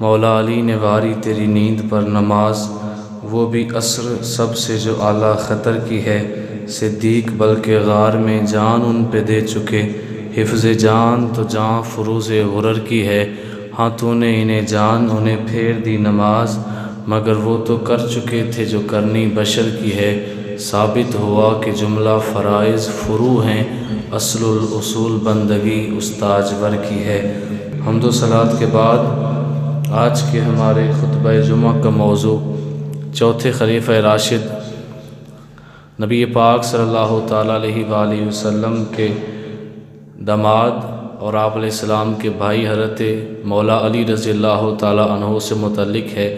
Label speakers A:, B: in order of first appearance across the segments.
A: मौला अली ने वारी तेरी नींद पर नमाज, वो भी असर सबसे जो आला ख़तर की है। सिद्दीक बल्कि गार में जान उन पे दे चुके, हिफ्ज़ जान तो जान फ़ुरूज़ गुरर की है। हाँ तूने इन्हें जान उन्हें फेर दी नमाज, मगर वो तो कर चुके थे जो करनी बशर की है। साबित हुआ कि जुमला फ़राइज़ फ़ुरू हैं, असलुल उसूल बंदगी उस्ताजवर की है। हम्दो सलात के बाद आज के हमारे खुतबा जुमा का मौजू चौथे खलीफ़ा राशिद नबी पाक सल्लल्लाहु ताला अलैहि वसल्लम के दामाद और आप अलैहिस्सलाम के भाई हज़रत मौला अली रज़ियल्लाहु ताला अन्हु से मुतल्लिक़ है।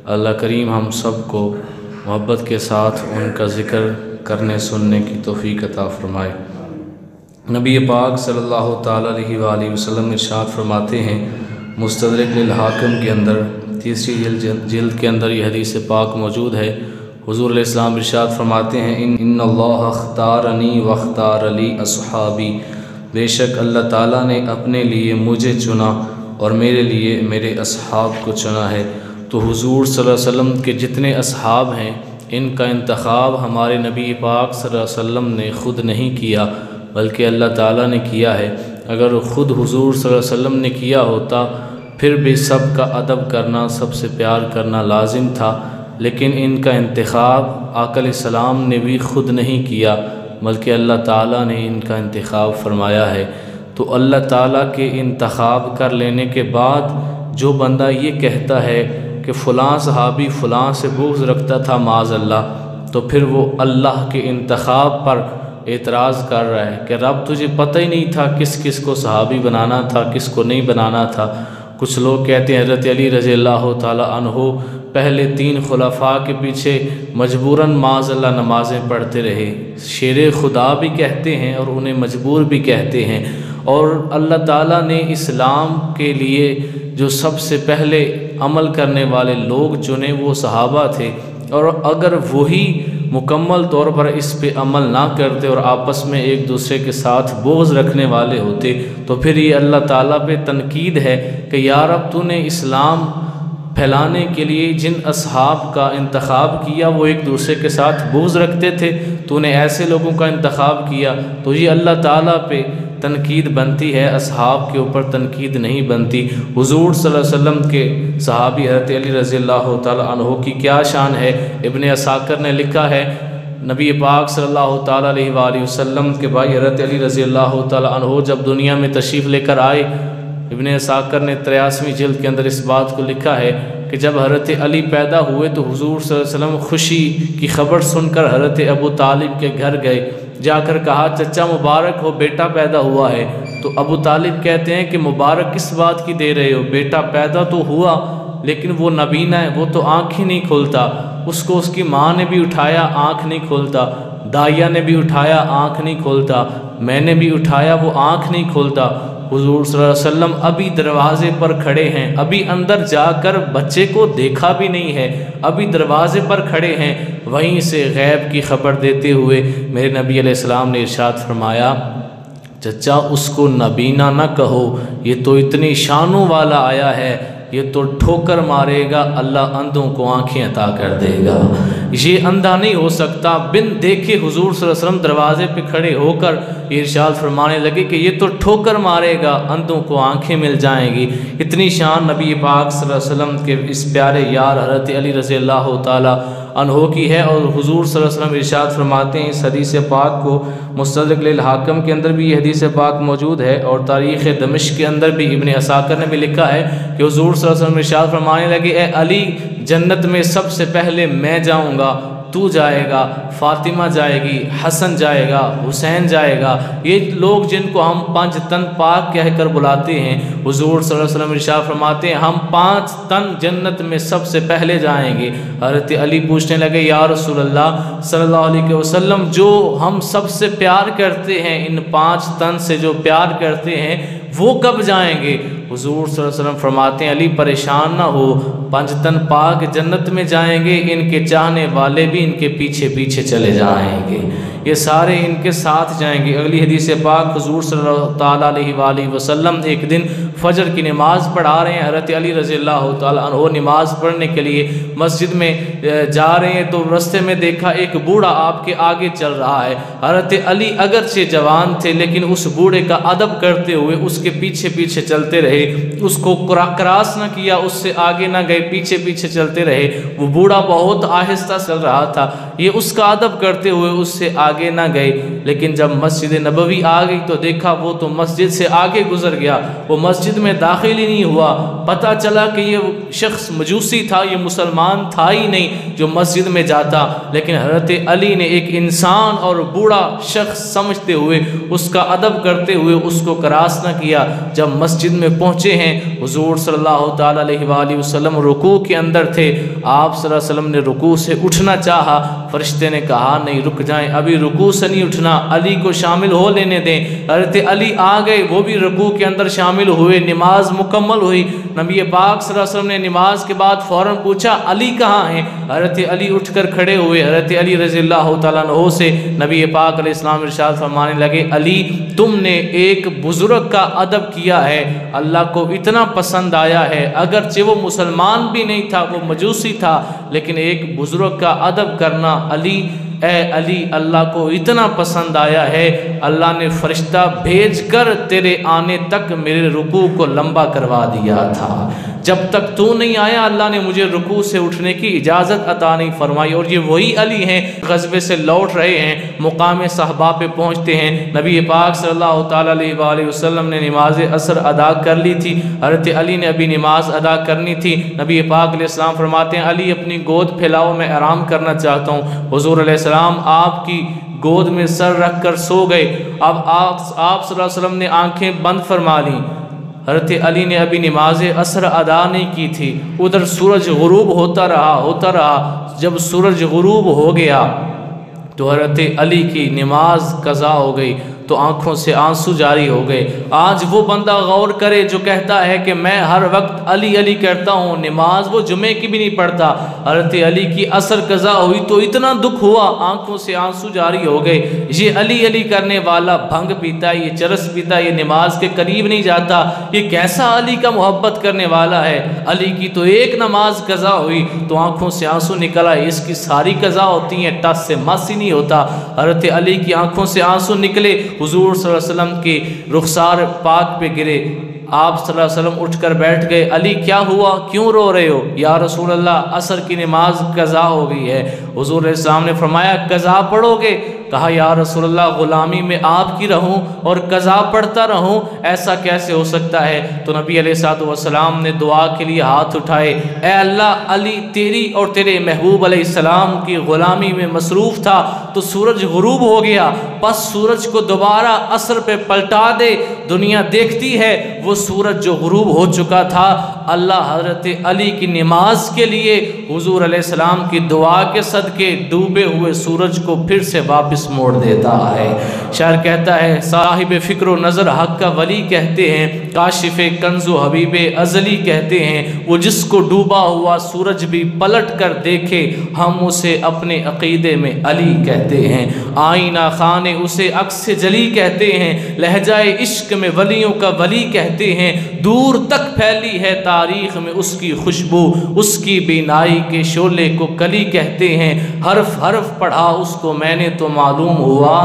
A: अल्लाह करीम हम सब को मोहब्बत के साथ उनका ज़िक्र करने सुनने की तौफ़ीक़ अता फ़रमाए। नबी पाक सल्लल्लाहु ताला अलैहि वसल्लम इरशाद फरमाते हैं, मुस्तदरक लिल हाकिम के अंदर तीसरी जिल्द के अंदर ये हदीस पाक मौजूद है। हुज़ूर अलैहिस्सलाम इरशाद फरमाते हैं, इन्नल्लाह अख्तारनी वख्तार अली अस्हाबी, बेशक अल्लाह ताला ने अपने लिए मुझे चुना और मेरे लिए मेरे असहाब को चुना है। तो हुज़ूर सल्लल्लाहु अलैहि वसल्लम के जितने असहाब हैं इनका इंतखाब हमारे नबी पाक सल्लल्लाहु अलैहि वसल्लम ने ख़ुद नहीं किया बल्कि अल्लाह ताला ने किया है। अगर ख़ुद हुज़ूर सल्लल्लाहु अलैहि वसल्लम ने किया होता फिर भी सबका अदब करना, सबसे प्यार करना लाजिम था, लेकिन इनका इंतखाब आका अलैहिस्सलाम ने भी ख़ुद नहीं किया बल्कि अल्लाह ताला ने इनका इंतखाब फरमाया है। तो अल्लाह ताला के इंतखाब कर लेने के बाद जो बंदा ये कहता है कि फ़लाँ सहाबी फ़लाँ से बुग़्ज़ रखता था माज़अल्लाह, तो फिर वो अल्लाह के इंतखाब पर एतराज़ कर रहा है कि रब तुझे पता ही नहीं था किस किस को सहाबी बनाना था, किस को नहीं बनाना था। कुछ लोग कहते हैं हज़रत अली रज़ियल्लाहु ताला अन्हु पहले 3 खुलफ़ा के पीछे मजबूरन माज़अल्लाह नमाज़ें पढ़ते रहे। शेरे खुदा भी कहते हैं और उन्हें मजबूर भी कहते हैं। और अल्लाह ताला ने इस्लाम के लिए जो सबसे पहले अमल करने वाले लोग चुने वो सहाबा थे, और अगर वही मुकम्मल तौर पर इस पे अमल ना करते और आपस में एक दूसरे के साथ बोझ रखने वाले होते तो फिर ये अल्लाह ताला पे तनकीद है कि यार अब तूने इस्लाम फैलाने के लिए जिन असहाब का इंतखाब किया वो एक दूसरे के साथ बोझ रखते थे, तूने ऐसे लोगों का इंतखाब किया तो ये अल्लाह ताला पे तनकीद बनती है, असहाब के ऊपर तनकीद नहीं बनती। हुज़ूर सल्लल्लाहु अलैहि वसल्लम के सहाबी हज़रत अली रज़ियल्लाहु ताला अन्हु की क्या शान है। इब्ने असाकिर ने लिखा है, नबी पाक सल्लल्लाहु ताला अलैहि वसल्लम के भाई हज़रत अली रज़ियल्लाहु ताला अन्हु जब दुनिया में तशरीफ़ लेकर आए, इब्ने असाकिर ने 83वीं जिल्द के अंदर इस बात को लिखा है कि जब हज़रत अली पैदा हुए तो हुज़ूर सल्लल्लाहु अलैहि वसल्लम खुशी की खबर सुनकर हज़रत अबू तालिब के घर गए, जाकर कहा चचा मुबारक हो, बेटा पैदा हुआ है। तो अबू तालिब कहते हैं कि मुबारक किस बात की दे रहे हो, बेटा पैदा तो हुआ लेकिन वो नबीना है, वो तो आँख ही नहीं खोलता। उसको उसकी माँ ने भी उठाया, आँख नहीं खोलता, दाइया ने भी उठाया, आँख नहीं खोलता, मैंने भी उठाया, वो आँख नहीं खोलता। हुज़ूर सल्लल्लाहु अलैहि वसल्लम अभी दरवाज़े पर खड़े हैं, अभी अंदर जाकर बच्चे को देखा भी नहीं है, अभी दरवाज़े पर खड़े हैं। वहीं से गैब की ख़बर देते हुए मेरे नबी अलैहिस्सलाम ने इरशाद फरमाया, चचा उसको नबीना न कहो, ये तो इतनी शानों वाला आया है, ये तो ठोकर मारेगा, अल्लाह अंधों को आंखें अता कर देगा। ये अंधा नहीं हो सकता। बिन देखे हुजूर सल्लल्लाहु अलैहि वसल्लम दरवाजे पे खड़े होकर इरशाद फरमाने लगे कि ये तो ठोकर मारेगा, अंधों को आंखें मिल जाएंगी। इतनी शान नबी पाक सल्लल्लाहु अलैहि वसल्लम के इस प्यारे यार हज़रत अली रज़ियल्लाहु ताला अन्हो की है। और हुजूर सल्लल्लाहु अलैहि वसल्लम इरशाद फरमाते हैं, इस हदीस पाक को मुस्तदरक लिल हाकिम के अंदर भी ये हदीस पाक मौजूद है और तारीख़ दमिश्क के अंदर भी इब्ने असाकिर ने भी लिखा है कि हुजूर सल्लल्लाहु अलैहि वसल्लम इरशाद फरमाने लगे, ए अली जन्नत में सबसे पहले मैं जाऊँगा, तू जाएगा, फ़ातिमा जाएगी, हसन जाएगा, हुसैन जाएगा। ये लोग जिनको हम 5 तन पाक कहकर बुलाते हैं, हुजूर सल्लल्लाहु अलैहि वसल्लम इरशाद फरमाते हैं हम 5 तन जन्नत में सबसे पहले जाएंगे। हज़रत अली पूछने लगे, या रसूलल्लाह सल्लल्लाहु अलैहि वसल्लम, जो हम सबसे प्यार करते हैं, इन 5 तन से जो प्यार करते हैं वो कब जाएंगे? हुजूर सल्लल्लाहु अलैहि वसल्लम फरमाते हैं, अली परेशान ना हो, पंजतन पाक जन्नत में जाएंगे, इनके चाहने वाले भी इनके पीछे पीछे चले जाएंगे, ये सारे इनके साथ जाएंगे। अगली हदीस पाक हुजूर सल्लल्लाहु ताला अलैहि वसल्लम एक दिन फजर की नमाज़ पढ़ा रहे हैं। हज़रत अली रज़ियल्लाहु ताला अन्हु नमाज़ पढ़ने के लिए मस्जिद में जा रहे हैं, तो रास्ते में देखा एक बूढ़ा आपके आगे चल रहा है। हज़रत अली अगरचे जवान थे, लेकिन उस बूढ़े का अदब करते हुए उसके पीछे पीछे चलते रहे, उसको क्रॉस न किया, उससे आगे ना गए, पीछे पीछे चलते रहे। वो बूढ़ा बहुत आहिस्ता चल रहा था, ये उसका अदब करते हुए उससे आगे ना गए। लेकिन जब मस्जिद नबवी आ गई तो देखा वो तो मस्जिद से आगे गुजर गया, वो मस्जिद में दाखिल ही नहीं हुआ। पता चला कि ये शख्स मजूसी था, ये मुसलमान था ही नहीं जो मस्जिद में जाता। लेकिन हज़रत अली ने एक इंसान और बूढ़ा शख्स समझते हुए उसका अदब करते हुए उसको क्रॉस न किया। जब मस्जिद में पहुँचे हैं, हुजूर सल्लल्लाहु ताला अलैहि वसल्लम रुकू के अंदर थे। आप सल्लल्लाहु अलैहि वसल्लम ने रुकू से उठना चाहा, फरिश्ते ने कहा नहीं रुक जाएं, अभी रुकू से नहीं उठना, अली को शामिल हो लेने दें। हज़रत अली आ गए, वो भी रुकू के अंदर शामिल हुए, नमाज मुकम्मल हुई। नबी पाक सल्लल्लाहु अलैहि वसल्लम ने नमाज के बाद फ़ौरन पूछा अली कहाँ हैं? हज़रत अली उठकर खड़े हुए। हज़रत अली रज़ियल्लाहु ताला अन्हु से नबी पाक अलैहिस्सलाम इरशाद फरमाने लगे, अली तुमने एक बुज़ुर्ग का अदब किया है, अल्लाह को इतना पसंद आया है। अगरचे वो मुसलमान भी नहीं था, वो मजूसी था, लेकिन एक बुज़ुर्ग का अदब करना अली, ए अली अल्लाह को इतना पसंद आया है, अल्लाह ने फरिश्ता भेजकर तेरे आने तक मेरे रुकू को लंबा करवा दिया था। जब तक तू नहीं आया अल्लाह ने मुझे रुकू से उठने की इजाज़त अता नहीं फरमाई। और ये वही अली हैं, ग़ज़वे से लौट रहे हैं, मुकाम सहबा पे पहुँचते हैं। नबी पाक सल्लल्लाहु ताला अलैहि वसल्लम ने नमाज असर अदा कर ली थी, हज़रत अली ने अभी नमाज अदा करनी थी। नबी पाक अलैहिस्सलाम फरमाते हैं, अली अपनी गोद फैलाओ, मैं आराम करना चाहता हूँ। हुज़ूर अलैहिस्सलाम आपकी गोद में सर रख कर सो गए। अब आप सल्लल्लाहु अलैहि वसल्लम ने आँखें बंद फरमा ली। हज़रत अली ने अभी नमाज असर अदा नहीं की थी, उधर सूरज गुरूब होता रहा। जब सूरज गुरूब हो गया तो हज़रत अली की नमाज कज़ा हो गई, तो आँखों से आंसू जारी हो गए। आज वो बंदा गौर करे जो कहता है कि मैं हर वक्त अली अली करता हूँ, नमाज वो जुमे की भी नहीं पढ़ता। हज़रत अली की असर कज़ा हुई तो इतना दुख हुआ, आँखों से आंसू जारी हो गए। ये अली अली करने वाला भंग पीता, ये चरस पीता, ये नमाज के करीब नहीं जाता, ये कैसा अली का मोहब्बत करने वाला है। अली की तो एक नमाज कज़ा हुई तो आँखों से आंसू निकल आए, इसकी सारी कज़ा होती हैं, टस से मस ही नहीं होता। हज़रत अली की आँखों से आंसू निकले, हुजूर सल्लल्लाहु अलैहि वसल्लम के रुखसार पाक पे गिरे। आप सल्लल्लाहु अलैहि वसल्लम उठकर बैठ गए। अली क्या हुआ, क्यों रो रहे हो? या रसूल अल्लाह असर की नमाज कज़ा हो गई है। हुजूर अलैहिस्सलाम ने फरमाया कज़ा पढ़ोगे? कहा या रसूल अल्लाह ग़ुलामी में आपकी रहूं और कज़ा पढ़ता रहूं, ऐसा कैसे हो सकता है? तो नबी अलैहिस्सलाम ने दुआ के लिए हाथ उठाए, ए अल्लाह अली तेरी और तेरे महबूब अलैहिस्सलाम की ग़ुलामी में मसरूफ़ था तो सूरज गुरूब हो गया, बस सूरज को दोबारा असर पे पलटा दे, दुनिया देखती है वो सूरज जो गुरूब हो चुका था। अल्लाह हज़रत अली की नमाज के लिए हुजूर अलैहिस्सलाम की दुआ के सदके डूबे हुए सूरज को फिर से वापस मोड़ देता है। शायर कहता है, साहिब फ़िक्र नज़र हक़ का वली कहते हैं, काशिफ़े कंज़ो हबीबे अज़ली कहते हैं, वो जिसको डूबा हुआ सूरज भी पलट कर देखे हम उसे अपने अक़ीदे में अली कहते हैं। आईना खाने उसे अक्स जली कहते हैं, लहजाए इश्क में वलियों का वली कहते हैं, दूर तक फैली है तारीख़ में उसकी खुशबू, उसकी बीनाई के शोले को कली कहते हैं। हर्फ हर्फ पढ़ा उसको मैंने तो मालूम हुआ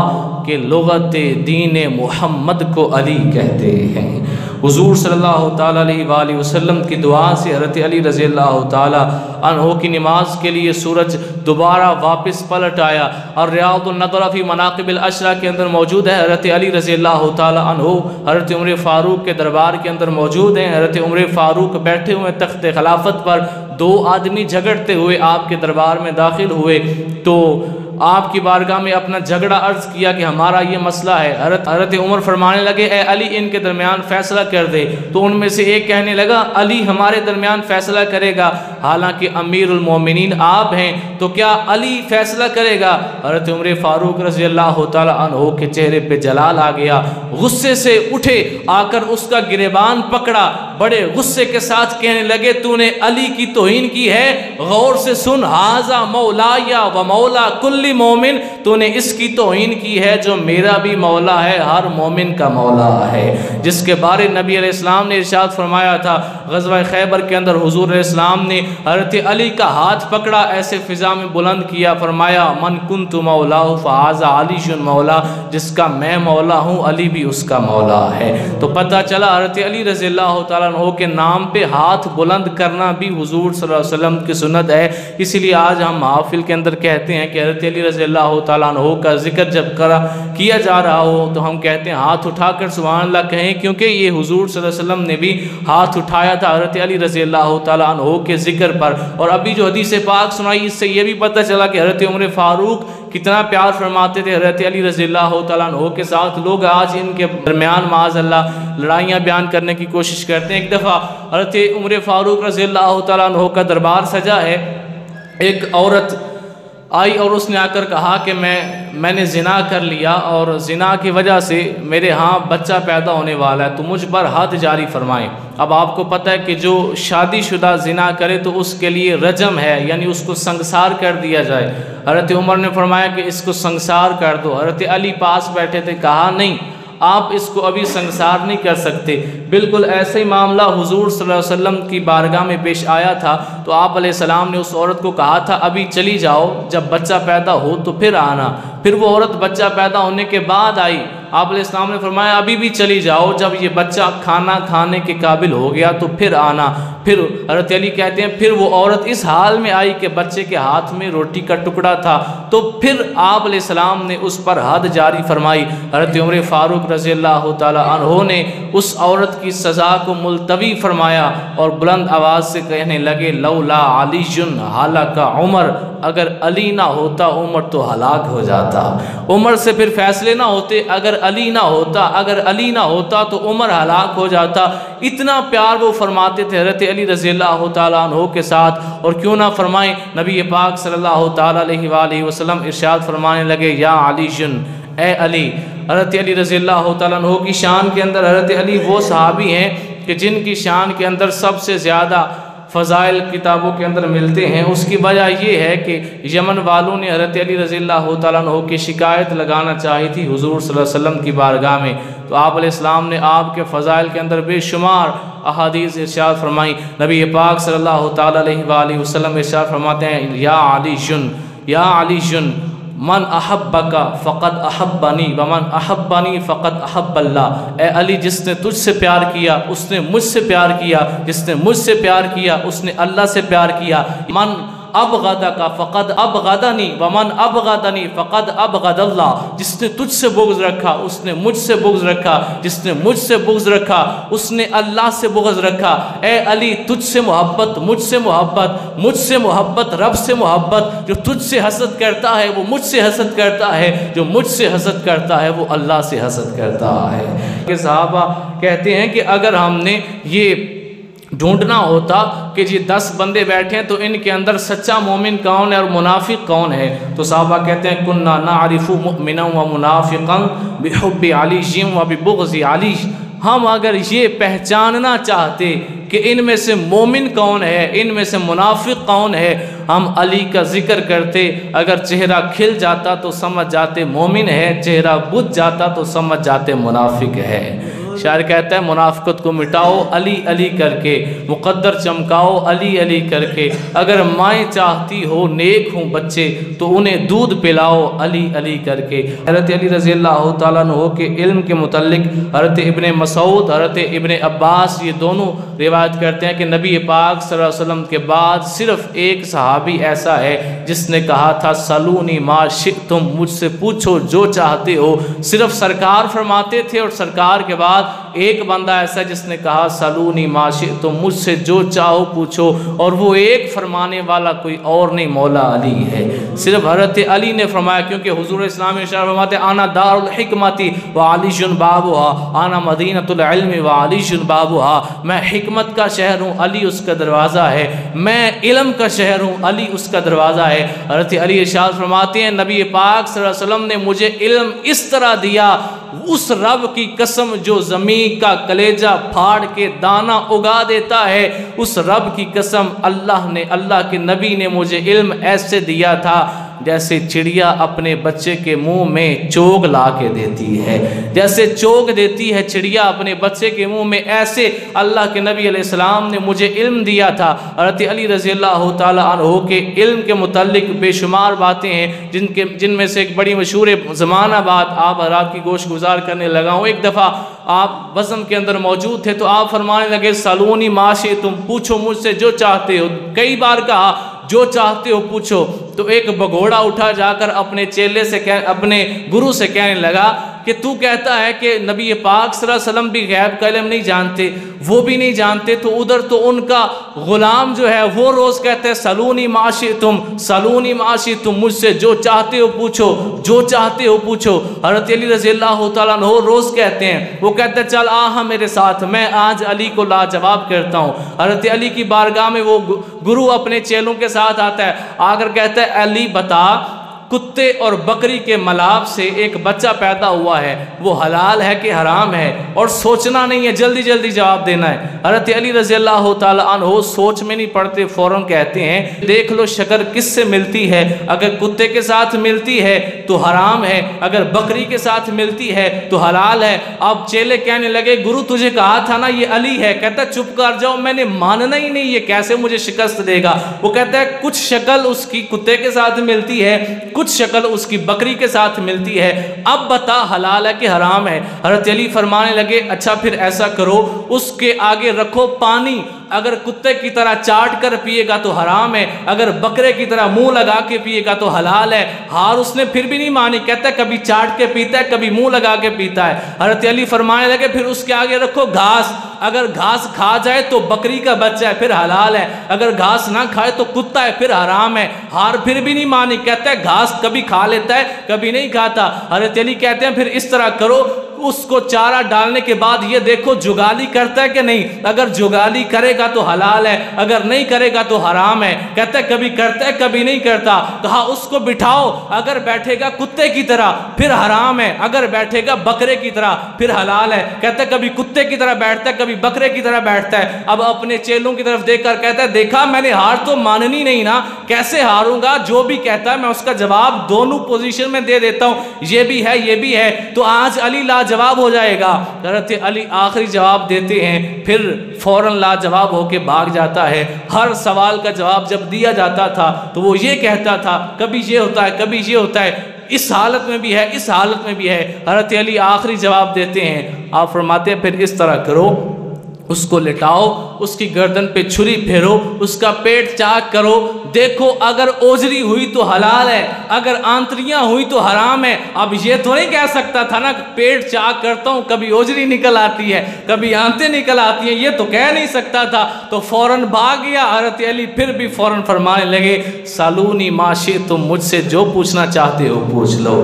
A: कि लुग़त दीन मोहम्मद को अली कहते हैं। हुजूर सल्लल्लाहु ताला अलैहि वसल्लम की दुआ से हज़रत अली रज़ियल्लाहु ताला अन्हु की नमाज के लिए सूरज दोबारा वापस पलट आया। और रियादुन नज़र फ़ी मनाक़िबिल अशरा के अंदर मौजूद है, हज़रत अली रज़ियल्लाहु ताला अन्हु हज़रत उमर फ़ारूक के दरबार के अंदर मौजूद हैं। हज़रत उमर फ़ारूक बैठे हुए तख्त खिलाफत पर, दो आदमी झगड़ते हुए आपके दरबार में दाखिल हुए तो आपकी बारगाह में अपना झगड़ा अर्ज किया कि हमारा ये मसला है। हज़रत उमर फरमाने लगे, ए अली इनके दरमियान फ़ैसला कर दे। तो उनमें से एक कहने लगा, अली हमारे दरमियान फ़ैसला करेगा, हालांकि अमीरुल मोमिनीन आप हैं, तो क्या अली फ़ैसला करेगा? हज़रत उमर फ़ारूक रज़ी अल्लाह तआला अन्हु के चेहरे पे जलाल आ गया, गुस्से से उठे, आकर उसका गिरेबान पकड़ा, बड़े गुस्से के साथ कहने लगे, तूने अली की तौहीन की है, गौर से सुन, हाजा मौलाया व मौला कुल्ली मोमिन, तूने इसकी तौहीन की है जो मेरा भी मौला है, हर मोमिन का मौला है। जिसके बारे नबी अलैहिस्सलाम ने इरशाद फरमाया था, ग़ज़वा खैबर के अंदर हुज़ूर अलैहिस्सलाम ने हज़रत अली का हाथ पकड़ा, ऐसे फ़िज़ा में बुलंद किया, फरमाया, मन कुन्तु मौलाहु फ़हाज़ा अलीयुन मौला, जिसका मैं मौला हूँ अली भी उसका मौला है। तो पता चला हज़रत अली रज़ियल्लाहु तआला अन्हु के नाम पे हाथ बुलंद करना भी हुज़ूर सल्लल्लाहु अलैहि वसल्लम की सुन्नत है। इसीलिए आज हम महफ़िल के अंदर कहते हैं कि हज़रत अली रज़ियल्लाहु तआला अन्हु का ज़िक्र जब किया जा रहा हो तो हम कहते हैं हाथ उठाकर सुभान अल्लाह कहें, क्योंकि ये हुज़ूर सल्लल्लाहु अलैहि वसल्लम ने भी हाथ उठाया था हज़रत अली रज़ियल्लाहु तआला अन्हु के ज़िक्र पर। और अभी जो हदीस पाक सुनाई, इससे ये भी पता चला कि हज़रत उमर फ़ारूक कितना प्यार फरमाते थे हज़रत अली रज़ियल्लाहु तआला अन्हु के साथ। लोग आज इनके दरमियान माज़अल्लाह लड़ाइयाँ बयान करने की कोशिश करते हैं। एक दफ़ा हज़रत उमर फ़ारूक रज़ियल्लाहु तआला अन्हु का दरबार सजा है, एक औरत आई और उसने आकर कहा कि मैंने ज़िना कर लिया और ज़िना की वजह से मेरे यहाँ बच्चा पैदा होने वाला है, तो मुझ पर हद जारी फरमाएं। अब आपको पता है कि जो शादीशुदा ज़िना करे तो उसके लिए रजम है, यानी उसको संगसार कर दिया जाए। हज़रत उमर ने फरमाया कि इसको संगसार कर दो। हज़रत अली पास बैठे थे, कहा नहीं, आप इसको अभी संगसार नहीं कर सकते। बिल्कुल ऐसे ही मामला हुजूर सल्लल्लाहु अलैहि वसल्लम की बारगाह में पेश आया था, तो आप अलैहिस्सलाम ने उस औरत को कहा था अभी चली जाओ, जब बच्चा पैदा हो तो फिर आना। फिर वो औरत बच्चा पैदा होने के बाद आई, आप अलैहिस्सलाम ने फरमाया अभी भी चली जाओ, जब ये बच्चा खाना खाने के काबिल हो गया तो फिर आना। फिर हज़रत अली कहते हैं फिर वो औरत इस हाल में आई कि बच्चे के हाथ में रोटी का टुकड़ा था, तो फिर आप अलैहिस्सलाम ने उस पर हद जारी फरमाई। हज़रत उमर फ़ारूक रज़ियल्लाहु ताला अन्हु ने उस औरत की सज़ा को मुलतवी फरमाया और बुलंद आवाज़ से कहने लगे लौला अलीयुन हालाका उमर, अगर अली ना होता उमर तो हलाक हो जाता। उमर से फिर फैसले ना होते, अगर अली ना होता, अगर अली ना होता तो उमर हलाक हो जाता। इतना प्यार वो फरमाते थे हज़रत अली रज़ियल्लाहु ताला अन्हु के साथ। और क्यों ना फरमाएं, नबी पाक सल्लल्लाहु ताला अलैहि वसल्लम इरशाद फरमाने लगे या अलीयुन, ए अली। हज़रत अली रज़ियल्लाहु ताला अन्हु की शान के अंदर हज़रत अली वो सहाबी हैं कि जिनकी शान के अंदर सबसे ज़्यादा फ़ज़ाइल किताबों के अंदर मिलते हैं। उसकी वजह ये है कि यमन वालों ने हज़रत अली रज़ियल्लाहु ताला अन्हु की शिकायत लगाना चाही थी हुज़ूर सल्लल्लाहु अलैहि वसल्लम की बारगाह में, तो आप अलैहिस्सलाम ने आपके फ़ज़ाइल के अंदर बेशुमार अहादीस इरशाद फरमाई। नबी पाक सल्लल्लाहु ताला अलैहि वसल्लम इरशाद फरमाते हैं या अलीयुन मन अहब्बका फ़क़द अहब्बनी वमन अहब्बनी फ़क़द अहब्बल्लाह। ए अली, जिसने तुझसे प्यार किया उसने मुझसे प्यार किया, जिसने मुझसे प्यार किया उसने अल्लाह से प्यार किया। मन अबग़दका फ़क़द अबग़दनी वमन अबग़दनी फ़क़द अबग़दल्लाह। जिसने तुझसे बुग़्ज़ रखा उसने मुझसे बुग़्ज़ रखा, जिसने मुझसे बुग़्ज़ रखा उसने अल्लाह से बुग़्ज़ रखा। ए अली, तुझसे मोहब्बत, मुझसे मोहब्बत, मुझसे मोहब्बत, रब से मोहब्बत। जो तुझसे हसद करता है वो मुझसे हसद करता है, जो मुझसे हसद करता है वो अल्लाह से हसद करता है। कि सहाबा कहते हैं कि अगर हमने ये ढूंढना होता कि जी 10 बंदे बैठे हैं तो इनके अंदर सच्चा मोमिन कौन है और मुनाफिक कौन है, तो साहबा कहते हैं कुन्ना नारिफु मुमिनन व मुनाफिकन बिहुब्बि अलीय्यिन व बिबुग़्ज़ि अली। हम अगर ये पहचानना चाहते कि इनमें से मोमिन कौन है, इनमें से मुनाफिक कौन है, हम अली का जिक्र करते। अगर चेहरा खिल जाता तो समझ जाते मोमिन है, चेहरा बुझ जाता तो समझ जाते मुनाफिक है। शायर कहता है मुनाफिकत को मिटाओ अली अली करके, मुक़द्दर चमकाओ अली अली करके। अगर माएँ चाहती हो नेक हों बच्चे तो उन्हें दूध पिलाओ अली अली करके। हज़रत अली रज़ियल्लाहु ताला अन्हु के इल्म के मुतल्लिक हज़रत इब्ने मसूद, हज़रत इब्ने अब्बास ये दोनों रिवायत करते हैं कि नबी पाक सल्लल्लाहु अलैहि वसल्लम के बाद सिर्फ़ एक सहाबी ऐसा है जिसने कहा था सलूनी मा शिअ्तुम, मुझसे पूछो जो चाहते हो। सिर्फ सरकार फरमाते थे और सरकार के बाद एक बंदा ऐसा जिसने कहा सलूनी माशी, तो मुझसे जो चाहो पूछो, और वो एक फरमाने वाला कोई और नहीं, मौला अली है। सिर्फ हज़रत अली ने फरमाया, क्योंकि हुजूर इस्लाम इरशाद फरमाते आना दारुल हिकमती व अलीजुन बाबुहा, आना मदीनतुल इल्मी व अलीजुन बाबुहा। मैं हिकमत का शहर हूँ, अली उसका दरवाज़ा है। मैं इल्म का शहर हूँ, अली उसका दरवाज़ा है। हज़रत अली इरशाद फरमाते हैं, नबी पाक सल्लल्लाहु अलैहि वसल्लम ने मुझे इल्म इस तरह दिया, उस रब की कसम जो ज़मीन का कलेजा फाड़ के दाना उगा देता है, उस रब की कसम, अल्लाह के नबी ने मुझे इल्म ऐसे दिया था जैसे चिड़िया अपने बच्चे के मुंह में चोग ला के देती है, जैसे चोग देती है चिड़िया अपने बच्चे के मुंह में, ऐसे अल्लाह के नबी अलैहिस्सलाम ने मुझे इल्म दिया था। हज़रत अली रज़ियल्लाहु ताला अन्हु के इल्म के मुताल्लिक बेशुमार बातें हैं, जिनमें से एक बड़ी मशहूर ज़माना बाद आप हज़रात की गोश गुजार करने लगा हूँ। एक दफ़ा आप बज़म के अंदर मौजूद थे तो आप फरमाने लगे सलूनी माशी, तुम पूछो मुझसे जो चाहते हो। कई बार कहा जो चाहते हो पूछो। तो एक भगोड़ा उठा जाकर अपने चेले से अपने गुरु से कहने लगा कि तू कहता है कि नबी पाक सल्लल्लाहु अलैहि वसल्लम भी गैब का इल्म नहीं जानते, वो भी नहीं जानते, तो उधर तो उनका ग़ुलाम जो है वो रोज़ कहते हैं सलूनी माशी तुम, सलूनी माशी तुम, मुझसे जो चाहते हो पूछो, जो चाहते हो पूछो। हज़रत अली रज़ियल्लाहु ताला अन्हु रोज़ कहते हैं, वो कहते हैं चल आ मेरे साथ, मैं आज अली को लाजवाब करता हूँ। हज़रत अली की बारगाह में वो गुरु अपने चेलों के साथ आता है, आकर कहता है अली बता, कुत्ते और बकरी के मलाप से एक बच्चा पैदा हुआ है, वो हलाल है कि हराम है? और सोचना नहीं है, जल्दी जल्दी जवाब देना है। हज़रत अली रज़ियल्लाहु ताला अन्हु सोच में नहीं पड़ते, फ़ौरन कहते हैं देख लो शक्कर किससे मिलती है, अगर कुत्ते के साथ मिलती है तो हराम है, अगर बकरी के साथ मिलती है तो हलाल है। अब चेले कहने लगे गुरु तुझे कहा था ना ये अली है। कहता चुप कर जाओ, मैंने मानना ही नहीं, ये कैसे मुझे शिकस्त देगा। वो कहता है कुछ शक्ल उसकी कुत्ते के साथ मिलती है, कुछ शक्ल उसकी बकरी के साथ मिलती है, अब बता हलाल है कि हराम है। हज़रत अली फरमाने लगे अच्छा फिर ऐसा करो, उसके आगे रखो पानी, अगर कुत्ते की तरह चाट कर पिएगा तो हराम है, अगर बकरे की तरह मुंह लगा के पिएगा तो हलाल है। हार उसने फिर भी नहीं मानी, कहता है कभी चाट के पीता है, कभी मुंह लगा के पीता है। हज़रत अली फरमाने लगे फिर उसके आगे रखो घास, अगर घास खा जाए तो बकरी का बच्चा है फिर हलाल है, अगर घास ना खाए तो कुत्ता है फिर हराम है। हार फिर भी नहीं मानी, कहता है घास कभी खा लेता है कभी नहीं खाता। हज़रत अली कहते हैं फिर इस तरह करो, उसको चारा डालने के बाद ये देखो जुगाली करता है कि नहीं, अगर जुगाली करेगा तो हलाल है, अगर नहीं करेगा तो हराम है। कहता है कभी करता है कभी नहीं करता। कहा उसको बिठाओ, अगर बैठेगा कुत्ते की तरह फिर हराम है, अगर बैठेगा बकरे की तरह फिर हलाल है। कहता है कभी कुत्ते की तरह बैठता है कभी बकरे की तरह बैठता है। अब अपने चेलों की तरफ देखकर कहता है देखा मैंने हार तो माननी नहीं ना, कैसे हारूंगा, जो भी कहता है मैं उसका जवाब दोनों पोजीशन में दे देता हूं, ये भी है ये भी है, तो आज अली लाजवाब हो जाएगा। हज़रत अली आखिरी जवाब देते हैं, फिर फौरन लाजवाब होके भाग जाता है। हर सवाल का जवाब जब दिया जाता था तो वो ये कहता था कभी ये होता है कभी ये होता है, इस हालत में भी है इस हालत में भी है। हज़रत अली आखिरी जवाब देते हैं, आप फरमाते हैं फिर इस तरह करो, उसको लिटाओ, उसकी गर्दन पे छुरी फेरो, उसका पेट चाक करो, देखो अगर ओजरी हुई तो हलाल है, अगर आंतरियां हुई तो हराम है। अब ये तो नहीं कह सकता था ना पेट चाक करता हूँ कभी ओजरी निकल आती है कभी आंतें निकल आती हैं, ये तो कह नहीं सकता था। तो फौरन भाग गया। हज़रत अली फिर भी फौरन फरमाने लगे सालूनी माशी, तुम मुझसे जो पूछना चाहते हो पूछ लो।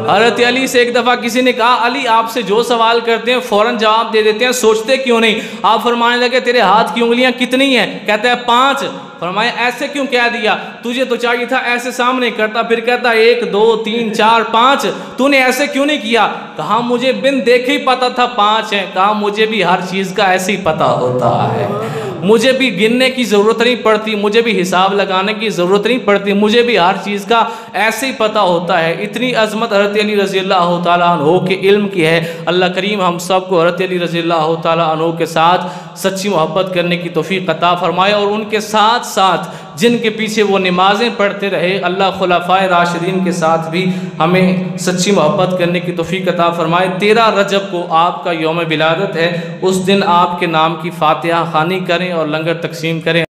A: हज़रत अली से एक दफ़ा किसी ने कहा अली आपसे जो सवाल करते हैं फौरन जवाब दे देते हैं, सोचते क्यों नहीं? आप फरमाने लगे तेरे हाथ की उंगलियां कितनी हैं? कहता है 5। फरमाया ऐसे क्यों कह दिया, तुझे तो चाहिए था ऐसे सामने करता। फिर कहता 1 2 3 4 5, तूने ऐसे क्यों नहीं किया? कहा मुझे बिन देखे ही पता था 5 है। कहा मुझे भी हर चीज़ का ऐसे ही पता होता है, मुझे भी गिनने की ज़रूरत नहीं पड़ती, मुझे भी हिसाब लगाने की ज़रूरत नहीं पड़ती, मुझे भी हर चीज़ का ऐसे ही पता होता है। इतनी अज़मत हज़रत अली रज़ियल्लाहु ताला अन्हु के इल्म की है। अल्लाह करीम हम सब को हज़रत अली रज़ियल्लाहु ताला अन्हु के साथ सच्ची मोहब्बत करने की तौफ़ीक़ अता फ़रमाए, और उनके साथ साथ जिनके पीछे वो नमाज़ें पढ़ते रहे, अल्लाह खुलाफ़ाए राशिदीन के साथ भी हमें सच्ची मोहब्बत करने की तौफ़ीक़ अता फ़रमाए। 13 रजब को आपका यौम विलादत है, उस दिन आपके नाम की फ़ातिहा ख़वानी करें और लंगर तकसीम करें।